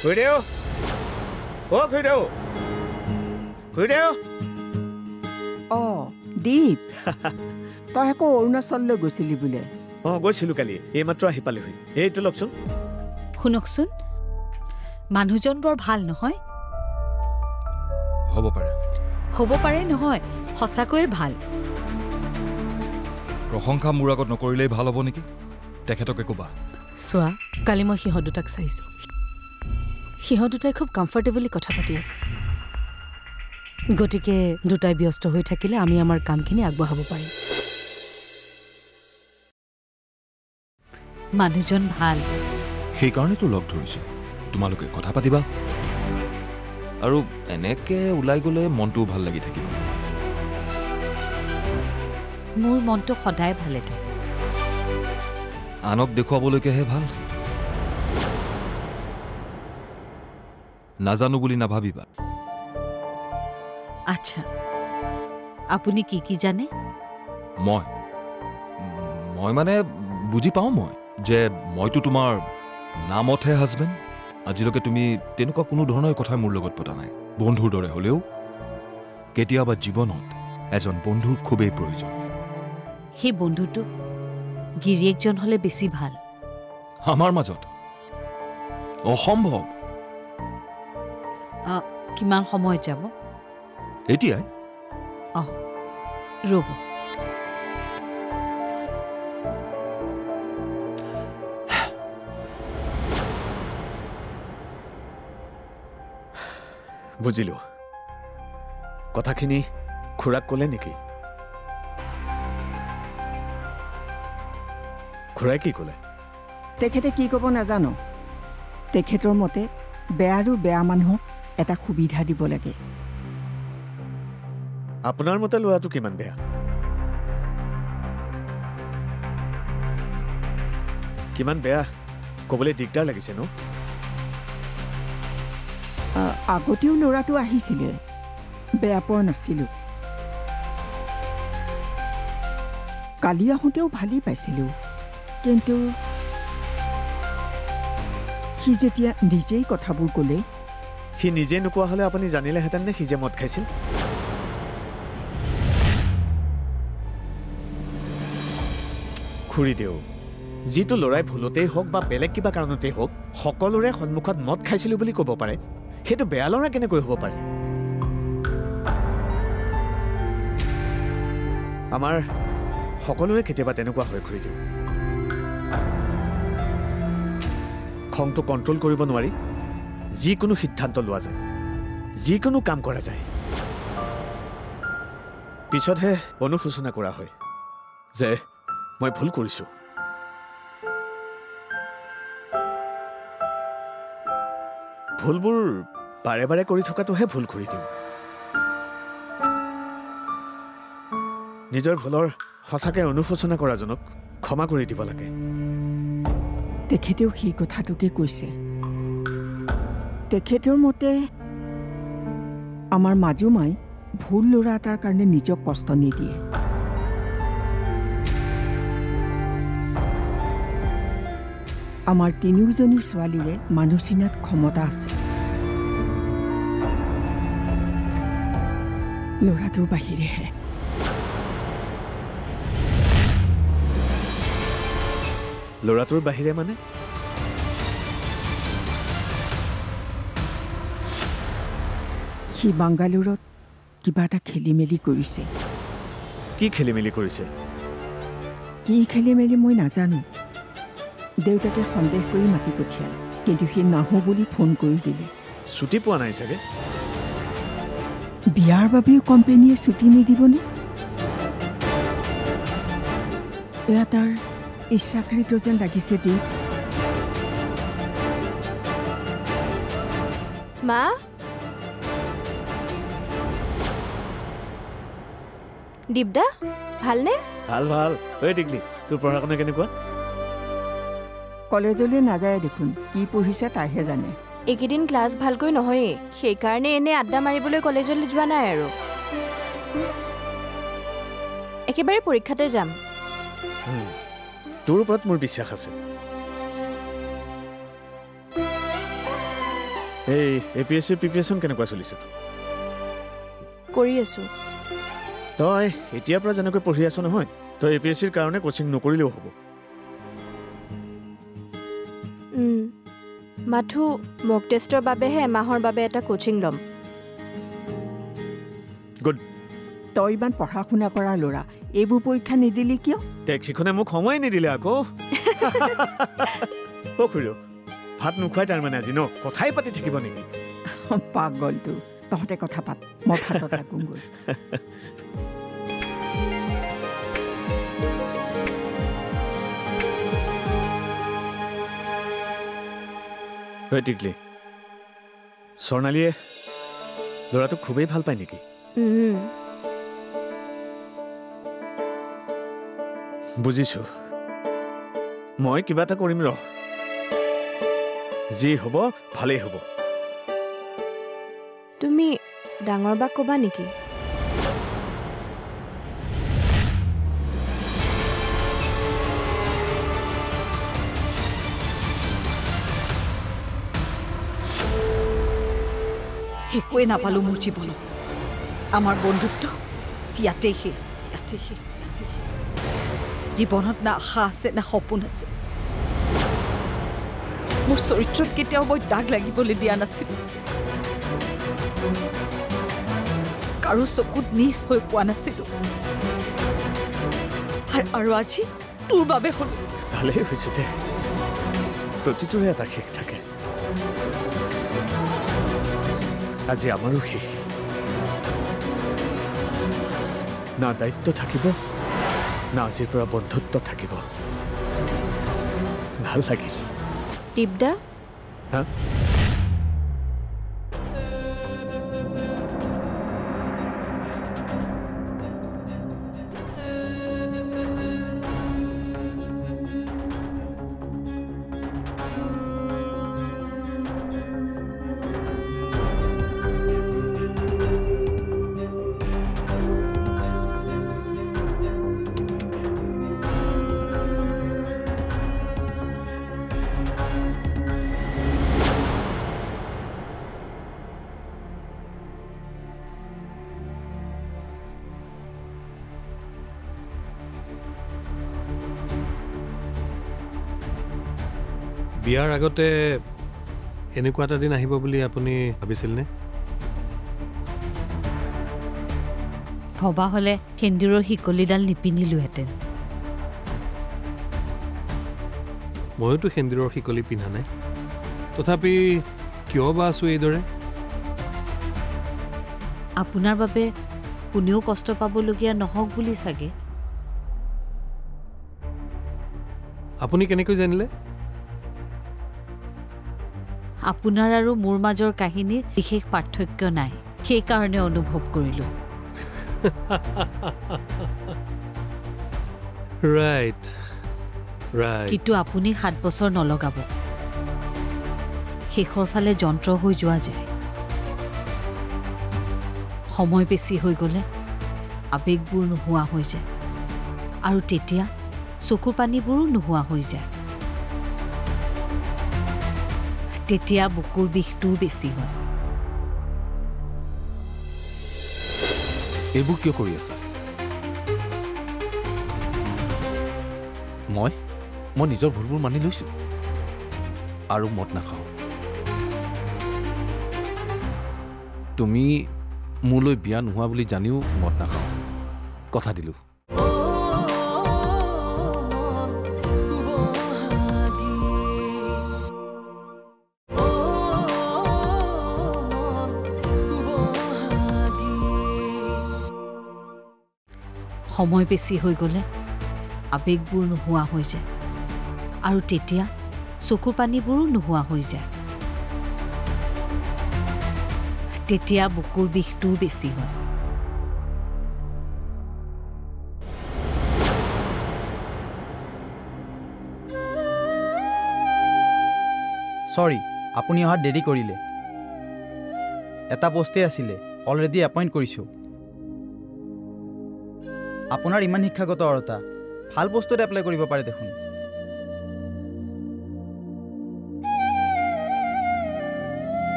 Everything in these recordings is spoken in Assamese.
খুৰীদেউ অ' খুৰীদেউ খুৰীদেউ দীপ তই আকৌ অৰুণাচললৈ গৈছিলি বোলে গৈছিলোঁ কালি এইমাত্ৰ আহি পালোহি এইটো লওকচোন শুনকচোন মানুহজন বৰ ভাল নহয় হ'ব পাৰে নহয় সঁচাকৈয়ে ভাল প্ৰশংসা মোৰ আগত নকৰিলেই ভাল হ'ব নেকি তেখেতকে ক'বা চোৱা কালি মই সিহঁত দুটাক চাইছোঁ সিহঁত দুটাই খুব কমফৰ্টেবলি কথা পাতি আছে গতিকে দুটাই ব্যস্ত হৈ থাকিলে আমি আমাৰ কামখিনি আগবঢ়াব পাৰিম মানুহজন ভাল সেইকাৰণেতো লগ ধৰিছোঁ তোমালোকে কথা পাতিবা আৰু এনেকে ওলাই গ'লে মনটোও ভাল লাগি থাকিব মোৰ মনটো সদায় ভালে থাকে আনক দেখুৱাবলৈকেহে ভাল নাজানো বুলি নাভাবিবা আচ্ছা আপুনি কি কি জানে মই মানে বুজি পাওঁ মই যে মইতো তোমাৰ নামতহে হাজবেণ্ড আজিলৈকে তুমি তেনেকুৱা কোনো ধৰণৰ কথা মোৰ লগত পতা নাই বন্ধুৰ দৰে হ'লেও কেতিয়াবা জীৱনত এজন বন্ধুৰ খুবেই প্ৰয়োজন সেই বন্ধুটো গিৰিয়েকজন হ'লে বেছি ভাল আমাৰ মাজত অসম্ভৱ কিমান সময়ত যাব এতিয়াই ৰ'ব বুজিলোঁ কথাখিনি খুৰাক ক'লে নেকি খুৰাই কি ক'লে তেখেতে কি ক'ব নাজানো তেখেতৰ মতে বেয়াৰো বেয়া মানুহক এটা সুবিধা দিব লাগে আপোনাৰ মতে ল'ৰাটো কিমান বেয়া কিমান বেয়া ক'বলৈ দিগদাৰ লাগিছে ন আগতেও ল'ৰাটো আহিছিলে বেয়া পোৱা নাছিলোঁ কালি আহোঁতেও ভালেই পাইছিলোঁ কিন্তু সি যেতিয়া নিজেই কথাবোৰ ক'লে সি নিজে নোকোৱা হ'লে আপুনি জানিলেহেঁতেন নে সি যে মদ খাইছিল খুৰীদেউ যিটো ল'ৰাই ভুলতেই হওক বা বেলেগ কিবা কাৰণতেই হওক সকলোৰে সন্মুখত মদ খাইছিলোঁ বুলি ক'ব পাৰে সেইটো বেয়া ল'ৰা কেনেকৈ হ'ব পাৰে আমাৰ সকলোৰে কেতিয়াবা তেনেকুৱা হয় খুৰীদেউ খংটো কণ্ট্ৰল কৰিব নোৱাৰি যিকোনো সিদ্ধান্ত লোৱা যায় যিকোনো কাম কৰা যায় পিছতহে অনুশোচনা কৰা হয় যে মই ভুল কৰিছোঁ ভুলবোৰ বাৰে বাৰে কৰি থকাটোহে ভুল কৰি দিওঁ নিজৰ ভুলৰ সঁচাকৈ অনুশোচনা কৰাজনক ক্ষমা কৰি দিব লাগে তেখেতেও সেই কথাটোকে কৈছে তেখেতৰ মতে আমাৰ মাজুমাই ভুল ল'ৰা এটাৰ কাৰণে নিজক কষ্ট নিদিয়ে আমাৰ তিনিওজনী ছোৱালীৰে মানুহ চিনাত ক্ষমতা আছে ল'ৰাটোৰ বাহিৰেহে ল'ৰাটোৰ বাহিৰে মানে সি বাংগালোৰত কিবা এটা খেলি মেলি কৰিছে কি খেলি মেলি কৰিছে কি খেলি মেলি মই নাজানো দেউতাকে সন্দেহ কৰি মাতি পঠিয়ালে কিন্তু সি নাহো বুলি ফোন কৰি দিলে ছুটি পোৱা নাই চাগে বিয়াৰ বাবেও কোম্পানীয়ে ছুটি নিদিবনে এয়া তাৰ ইচ্ছাকৃত যেন লাগিছে দীপ মা দীপদা ভালনে ভাল ভাল ঐ টিকলি তোৰ পঢ়া শুনা কেনেকুৱা কলেজলৈ নাযায় দেখোন কি পঢ়িছে তাইহে জানে এইকেইদিন ক্লাছ ভালকৈ নহয়েই সেইকাৰণে এনে আড্ডা মাৰিবলৈ কলেজলৈ যোৱা নাই আৰু একেবাৰে পৰীক্ষাতে যাম তোৰ ওপৰত মোৰ বিশ্বাস আছে এই APSC প্ৰিপেৰেশ্যন কেনেকুৱা চলিছে কৰি আছোঁ। তই এতিয়াৰ পৰা যেনেকৈ পঢ়ি আছ নহয় তই APSCৰ কাৰণে কোচিং নকৰিলেও হ'ব। মাথো মক টেষ্টৰ বাবেহে এমাহৰ বাবে এটা কোচিং ল'ম। গুড। তই ইমান পঢ়া শুনা কৰা ল'ৰা, এইবোৰ পৰীক্ষা নিদিলি কিয়? টেক্সিখনে মোক সময় নিদিলে আকৌ। খুড়ী ভাত নোখোৱাই তাৰমানে আজি ন কথাই পাতি থাকিব নেকি? পাগলটো, তহঁতে কথা পাত, মই ভাতত লাগোগৈ। টিকলি, স্বৰ্ণালীয়ে ল'ৰাটোক খুবেই ভাল পায় নেকি? বুজিছো। মই কিবা এটা কৰিম ৰ, যি হ'ব ভালেই হ'ব। তুমি ডাঙৰ বাক ক'বা নেকি? একোৱে নাপালোঁ মোৰ জীৱনত। আমাৰ বন্ধুত্ব ইয়াতেই শেষ, ইয়াতেই শেষ, ইয়াতেই শেষ। জীৱনত না আশা আছে না সপোন আছে। মোৰ চৰিত্ৰত কেতিয়াও মই দাগ লাগিবলৈ দিয়া নাছিলোঁ। কাৰো চকুত নিজ হৈ পোৱা নাছিলোঁ। আৰু আজি তোৰ বাবে হ'ল। ভালেই হৈছে দে, প্ৰতিটোৰে এটা শেষ থাকে। আজি আমাৰো শেষ। না দায়িত্ব থাকিব না আজিৰ পৰা বন্ধুত্ব থাকিব। ভাল লাগিল। টিপদা, হা? বিয়াৰ আগতে এনেকুৱা এটা দিন আহিব বুলি আপুনি ভাবিছিলনে? ভবা হ'লে সেন্দুৰৰ শিকলিডাল নিপিন্ধিলোহেঁতেন। ময়োতো সেন্দুৰৰ শিকলি পিন্ধা নাই, তথাপি কিয় বা আছোঁ এইদৰে? আপোনাৰ বাবে কোনেও কষ্ট পাবলগীয়া নহওক বুলি চাগে। আপুনি কেনেকৈ জানিলে? আপোনাৰ আৰু মোৰ মাজৰ কাহিনীৰ বিশেষ পাৰ্থক্য নাই, সেইকাৰণে অনুভৱ কৰিলোঁ। Right right. কিন্তু আপুনি 7 বছৰ নলগাব। শেষৰ ফালে যন্ত্ৰ হৈ যোৱা যায়। সময় বেছি হৈ গ'লে আৱেগবোৰ নোহোৱা হৈ যায়, আৰু তেতিয়া চকুৰ পানীবোৰো নোহোৱা হৈ যায়। তেতিয়া বুকুৰ বিষটোও বেছি হয়। এইবোৰ কিয় কৰি আছা? মই নিজৰ ভুলবোৰ মানি লৈছোঁ আৰু মদ নাখাওঁ। তুমি মোলৈ বিয়া নোহোৱা বুলি জানিও মদ নাখাওঁ, কথা দিলোঁ। সময় বেছি হৈ গ'লে আৱেগবোৰ নোহোৱা হৈ যায়, আৰু তেতিয়া চকুৰ পানীবোৰো নোহোৱা হৈ যায়। তেতিয়া বুকুৰ বিষটোও বেছি হয়। চৰি, আপুনি অহাত দেৰি কৰিলে। এটা পোষ্টেই আছিলে, অলৰেডি এপইণ্ট কৰিছোঁ। আপোনাৰ ইমান শিক্ষাগত অৰ্হতা, ভাল পোষ্টত এপ্লাই কৰিব পাৰে দেখোন।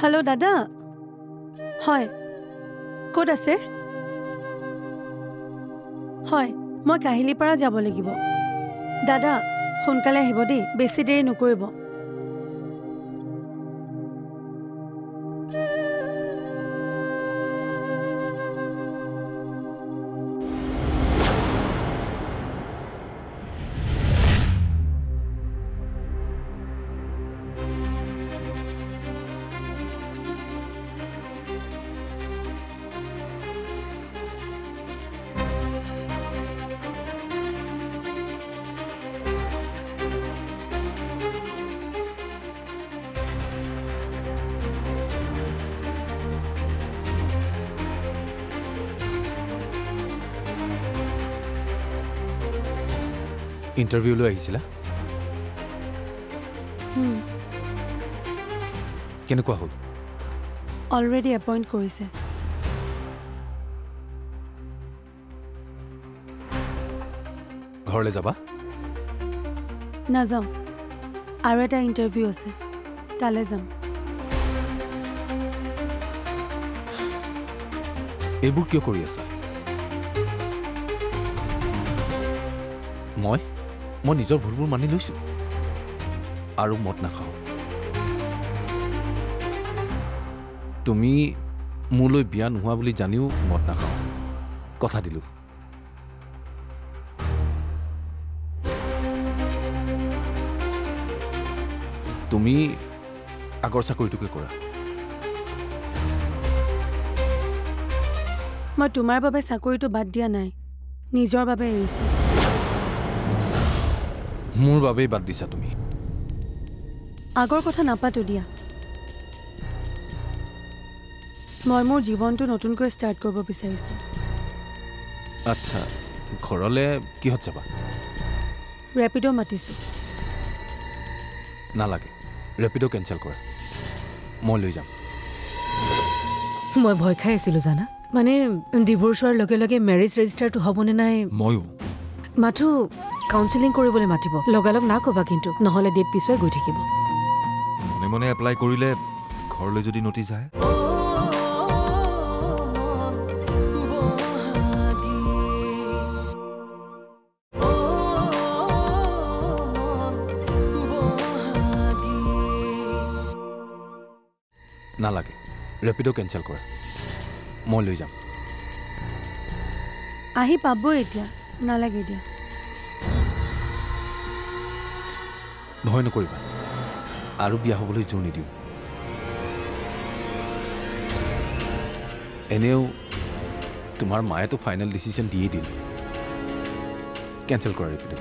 হেল্ল' দাদা হয় ক'ত আছে হয় মই কাহিলীৰ পৰা যাব লাগিব দাদা সোনকালে আহিব দেই বেছি দেৰি নকৰিব ইণ্টাৰভিউলৈ আহিছিলা কেনেকুৱা হ'ল অলৰেডি এপইণ্ট কৰিছে ঘৰলৈ যাবা নাযাওঁ আৰু এটা ইণ্টাৰভিউ আছে তালৈ যাম এইবোৰ কিয় কৰি আছা মই নিজৰ ভুলবোৰ মানি লৈছোঁ আৰু মদ নাখাওঁ তুমি মোলৈ বিয়া নোহোৱা বুলি জানিও মদ নাখাওঁ কথা দিলোঁ তুমি আগৰ চাকৰিটোকে কৰা মই তোমাৰ বাবে চাকৰিটো বাদ দিয়া নাই নিজৰ বাবে এৰিছোঁ মোৰ বাবেই বাদ দিছা তুমি আগৰ কথা নাপাতো দিয়া মই মোৰ জীৱনটো নতুনকৈ ষ্টাৰ্ট কৰিব বিচাৰিছোঁ আচ্ছা ঘৰলৈ কিহত যাবা ৰেপিডো মাতিছোঁ নালাগে ৰেপিডো কেঞ্চেল কৰা মই লৈ যাম মই ভয় খাই আছিলোঁ জানা মানে ডিভোৰ্চ হোৱাৰ লগে লগে মেৰেজ ৰেজিষ্টাৰটো হ'বনে নাই ময়ো মাথো কাউন্সেলিং কৰিবলৈ মাতিব লগালগ না ক'বা কিন্তু নহ'লে ডেট পিছুৱাই গৈ থাকিব মনে মনে এপ্লাই কৰিলে ঘৰলৈ যদি নটিচ আহে নালাগে ৰেপিডো কেঞ্চেল কৰা মই লৈ যাম আহি পাব এতিয়া নালাগে দিয়া ভয় নকৰিবা আৰু বিয়া হ'বলৈ জোৰ নিদিওঁ এনেও তোমাৰ মায়েতো ফাইনেল ডিচিশ্যন দিয়ে দিল কেঞ্চেল কৰা ৰেপিডো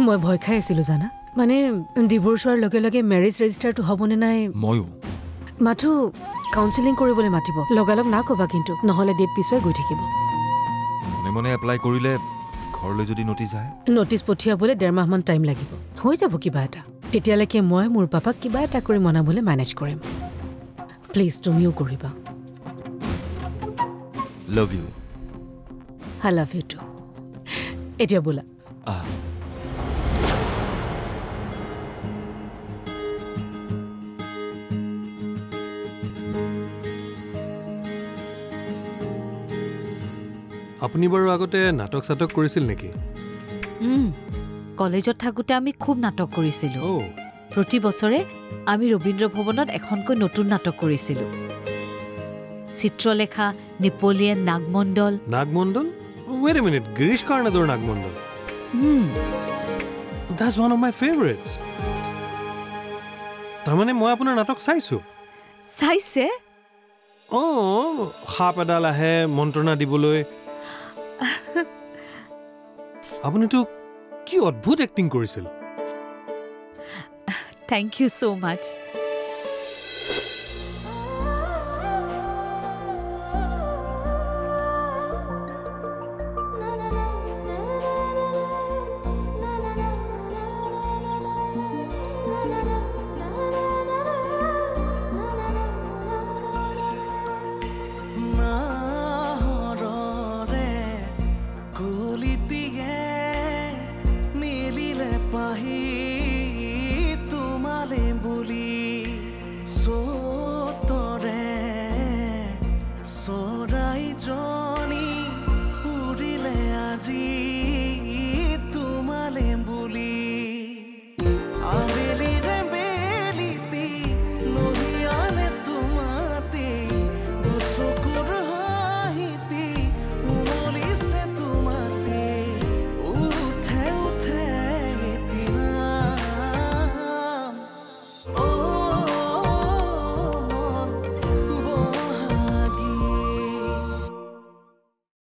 মই ভয় খাই আছিলোঁ জানা মানে ডিভোৰ্চ হোৱাৰ লগে লগে মেৰেজ ৰেজিষ্টাৰটো হ'বনে নাই ময়ো মাথো কাউন্সেলিং কৰিবলৈ মাতিব লগালগ না ক'বা কিন্তু নহ'লে ডেট পিছুৱাই গৈ থাকিব মনে মনে এপ্লাই কৰিলে ঘৰলৈ যদি নটিচ আহে নটিচ পঠিয়াবলৈ 1.5 মাহমান টাইম লাগিব হৈ যাব কিবা এটা তেতিয়ালৈকে মই মোৰ পাপাক কিবা এটা কৰি মনাবলৈ মেনেজ কৰিম প্লিজ তুমিও কৰিবা love you I love you too এতিয়া বোলা আহ আপুনি বাৰু আগতে নাটক চাটক কৰিছিল নেকি কলেজত থাকোঁতে আমি খুব নাটক কৰিছিলোঁ অ' প্ৰতি বছৰে আমি ৰবীন্দ্ৰ ভৱনত এখনকৈ নতুন নাটক কৰিছিলোঁ Chitralekha Napoleon Nagamandala Nagamandala wait a minute Girish কাৰ্ণাডৰ Nagamandala that's one of my favourites তাৰমানে মই আপোনাৰ নাটক চাইছোঁ চাইছে অঁ সাপ এডাল আহে মন্ত্ৰণা দিবলৈ আপুনিতো কি অদ্ভুত এক্টিং কৰিছিল থেংক ইউ ছ' মাছ চৰাই জনী উৰিলে আজি